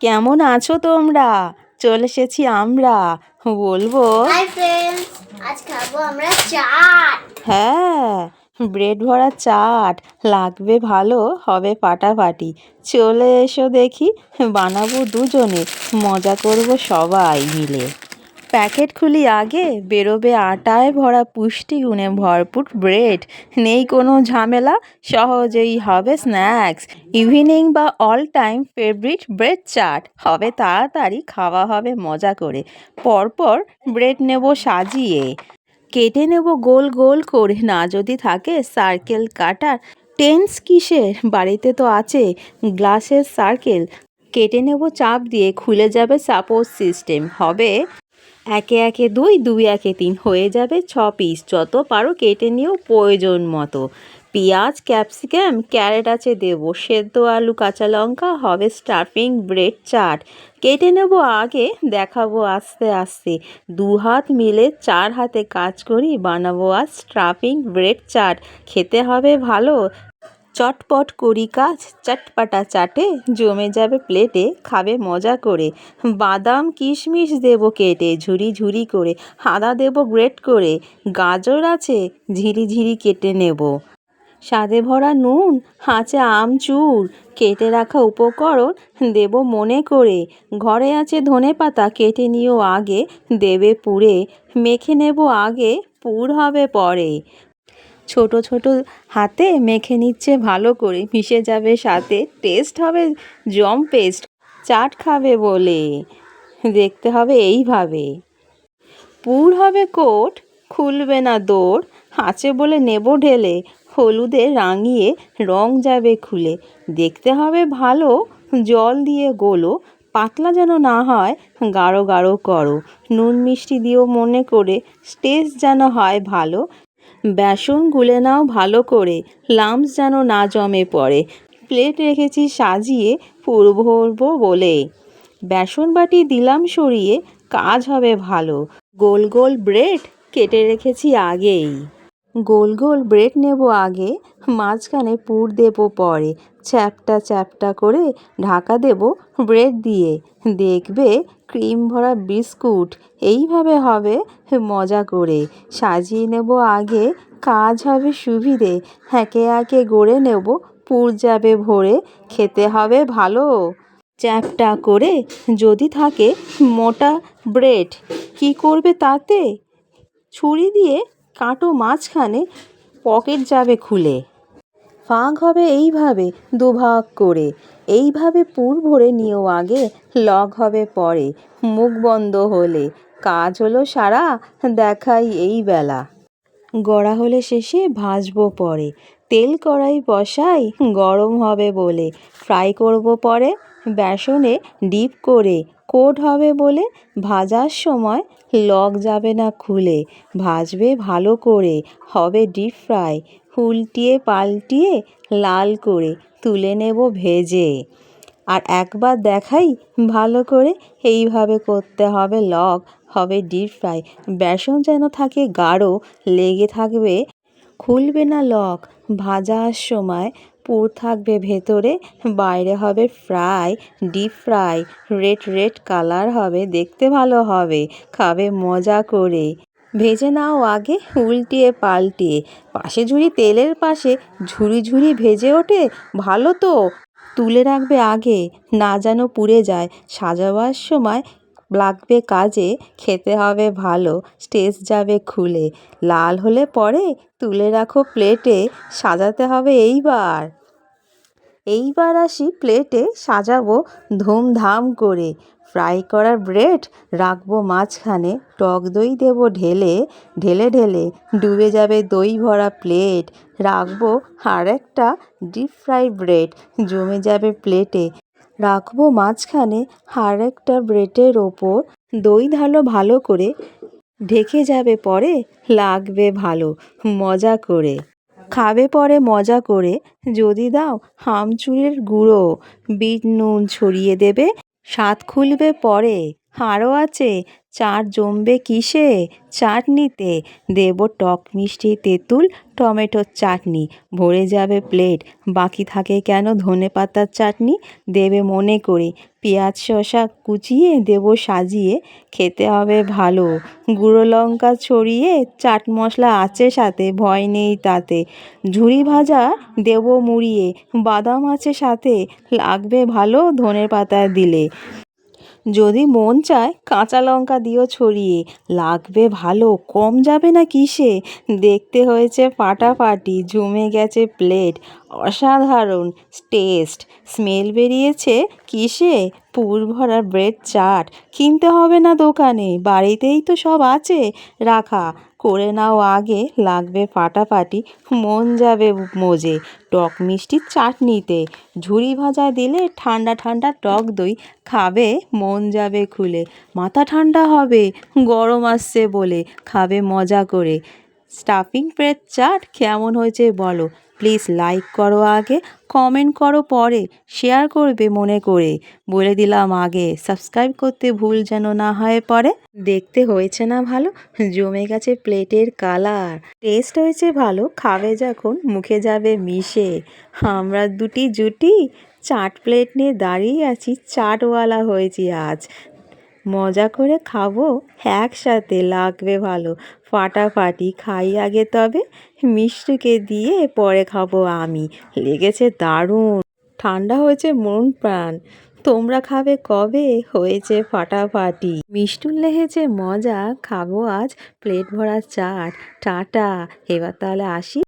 কেমন আছো তোমরা? চলে এসেছি আমরা। বলবো হাই ফ্রেন্ডস, আজ খাবো আমরা চাট। হ্যাঁ, ব্রেড ভরা চাট লাগবে, ভালো হবে ফাটাফাটি। চলে এসো দেখি, বানাবো দুজনে, মজা করব সবাই মিলে। প্যাকেট খুলি আগে, বেরোবে আটায় ভরা পুষ্টিগুণে ভরপুর ব্রেড। নেই কোনো ঝামেলা, সহজেই হবে স্ন্যাক্স। ইভিনিং বা all time favourite bread chaat হবে তাড়াতাড়ি, খাওয়া হবে মজা করে। পরপর ব্রেড নেব সাজিয়ে, কেটে নেব গোল গোল করে, না যদি থাকে সার্কেল কাটার টেন্স কিসের, বাড়িতে তো আছে গ্লাসের সার্কেল। কেটে নেব চাপ দিয়ে, খুলে যাবে সাপোর্ট সিস্টেম। হবে একে একে দুই, দুই একে তিন, হয়ে যাবে 6 পিস। যত পারো কেটে নিও প্রয়োজন মতো। পেঁয়াজ, ক্যাপসিকাম, ক্যারেট আছে দেবো, সেদ্ধ আলু, কাঁচা লঙ্কা, হবে স্টাফিং ব্রেড চাট। কেটে নেব আগে, দেখাবো আস্তে আস্তে। 2 হাত মিলে 4 হাতে কাজ করি, বানাবো আজ স্টাফিং ব্রেড চাট। খেতে হবে ভালো, চটপট করি কাজ, চটপাটা চাটে জমে যাবে প্লেটে, খাবে মজা করে। বাদাম কিশমিশ দেবো কেটে ঝুরি ঝুরি করে, আদা দেবো গ্রেট করে, গাজর আছে ঝিরি ঝিরি কেটে নেব। স্বাদে ভরা নুন, আছে আমচুর, কেটে রাখা উপকরণ দেব মনে করে। ঘরে আছে ধনেপাতা, কেটে নিও আগে, দেবে পুরে। মেখে নেব আগে, পুর হবে পরে। ছোট ছোট হাতে মেখে নিচ্ছে ভালো করে, মিশে যাবে সাথে, টেস্ট হবে জম পেস্ট। চাট খাবে বলে দেখতে হবে এইভাবে। পুর হবে কোট, খুলবে না দৌড়, আছে বলে নেব ঢেলে, হলুদে রাঙিয়ে রং যাবে খুলে। দেখতে হবে ভালো, জল দিয়ে গোলো, পাতলা যেন না হয় গাঢ় গাঢ় করো। নুন মিষ্টি দিও মনে করে, টেস্ট যেন হয় ভালো। বেসন গুলে নাও ভালো করে, লাম্পস যেন না জমে পড়ে। প্লেট রেখেছি সাজিয়ে, পুর ভরবো বলে। বেসন বাটি দিলাম সরিয়ে, কাজ হবে ভালো। গোল গোল ব্রেড কেটে রেখেছি আগেই, গোল গোল ব্রেড নেব আগে, মাঝখানে পুর দেব পরে। চ্যাপটা চ্যাপটা করে ঢাকা দেব ব্রেড দিয়ে, দেখবে ক্রিম ভরা বিস্কুট। এইভাবে হবে মজা করে, সাজিয়ে নেব আগে, কাজ হবে সুবিধে। একে একে গড়ে নেব, পুর যাবে ভরে, খেতে হবে ভালো। চ্যাপটা করে যদি থাকে মোটা ব্রেড, কি করবে তাতে? ছুরি দিয়ে কাটো মাঝখানে, পকেট যাবে খুলে। ফাঁক হবে এইভাবে দুভাগ করে, এইভাবে পুর ভরে নিও আগে, লগ হবে পরে। মুখ বন্ধ হলে কাজ হলো সারা, দেখাই এই বেলা। গড়া হলে শেষে ভাজবো পরে, তেল কড়াই বসাই গরম হবে বলে। ফ্রাই করব পরে বেসনে ডিপ করে, কোট হবে বলে। ভাজার সময় লগ যাবে না খুলে, ভাজবে ভালো করে, হবে ডিপ ফ্রাই। উল্টিয়ে পাল্টিয়ে লাল করে তুলে নেব ভেজে। আর একবার দেখাই ভালো করে, এইভাবে করতে হবে লগ, হবে ডিপ ফ্রাই। বেসন যেন থাকে গাঢ়, লেগে থাকবে, খুলবে না লগ। ভাজার সময় পুর থাকবে ভেতরে, বাইরে হবে fry, deep fry. Red red colour হবে, দেখতে ভালো হবে, খাবে মজা করে। ভেজে নাও আগে, উল্টিয়ে পাল্টিয়ে। পাশে ঝুড়ি তেলের পাশে ঝুড়ি ঝুড়ি ভেজে ওঠে ভালো তো, তুলে রাখবে আগে, না যেন পুড়ে যায়। সাজাবার সময় লাগবে কাজে, খেতে হবে ভালো, টেস্ট যাবে খুলে। লাল হলে পরে তুলে রাখো প্লেটে, সাজাতে হবে এইবার। এইবার আসি প্লেটে সাজাবো ধুমধাম করে। ফ্রাই করা ব্রেড রাখবো মাঝখানে, টক দই দেবো ঢেলে, ঢেলে ঢেলে ডুবে যাবে দই ভরা প্লেট। রাখবো আর একটা ডিপ ফ্রাই ব্রেড, জমে যাবে প্লেটে। রাখবো মাঝখানে আর একটা ব্রেডের ওপর, দই ঢালো ভালো করে, ঢেকে যাবে পরে, লাগবে ভালো মজা করে। খাবে পরে মজা করে, যদি দাও আমচুরের গুঁড়ো, বিট নুন ছড়িয়ে দেবে, স্বাদ খুলবে পরে। আরও আছে, চাট জমবে কিসে? চাটনিতে। দেবো টক মিষ্টি তেঁতুল টমেটোর চাটনি, ভরে যাবে প্লেট। বাকি থাকে কেন ধনেপাতার চাটনি? দেবে মনে করে। পেঁয়াজ শসা কুচিয়ে দেবো সাজিয়ে, খেতে হবে ভালো। গুঁড়ো লঙ্কা ছড়িয়ে, চাট মশলা আছে সাথে, ভয় নেই তাতে। ঝুরি ভাজা দেবো মুড়িয়ে, বাদাম আছে সাথে, লাগবে ভালো ধনেপাতা দিলে। যদি মন চায় কাঁচা লঙ্কা দিও ছড়িয়ে, লাগবে ভালো, কম যাবে না কিসে? দেখতে হয়েছে ফাটাফাটি, জমে গেছে প্লেট, অসাধারণ টেস্ট, স্মেল বেরিয়েছে কিসে? পুর ভরা ব্রেড চাট, কিনতে হবে না দোকানে, বাড়িতেই তো সব আছে রাখা। করে নাও আগে, লাগবে ফাটাফাটি, মন যাবে মজে টক মিষ্টির চাটনিতে। ঝুরি ভাজা দিলে ঠান্ডা ঠান্ডা টক দই, খাবে মন যাবে খুলে। মাথা ঠান্ডা হবে গরম আসছে বলে, খাবে মজা করে। স্টাফিং ব্রেড চাট কেমন হয়েছে বলো? প্লিজ লাইক করো আগে, কমেন্ট করো পরে, শেয়ার করবে মনে করে। বলে দিলাম আগে, সাবস্ক্রাইব করতে ভুল যেন না হয় পরে। দেখতে হয়েছে না ভালো? জমে গেছে প্লেটের কালার, টেস্ট হয়েছে ভালো, খাবে যখন মুখে যাবে মিশে। আমরা দুটি জুটি চাট প্লেট নিয়ে দাঁড়িয়ে আছি, চাটওয়ালা হয়েছি আজ। মজা করে খাবো একসাথে, লাগবে ভালো ফাটাফাটি। খাই আগে তবে, মিষ্টিকে দিয়ে পরে খাবো আমি। লেগেছে দারুণ, ঠান্ডা হয়েছে মন প্রাণ। তোমরা খাবে কবে? হয়েছে ফাটাফাটি। মিষ্টুর লেগেছে মজা, খাবো আজ প্লেট ভরা চাট। টাটা, এবার তাহলে আসি।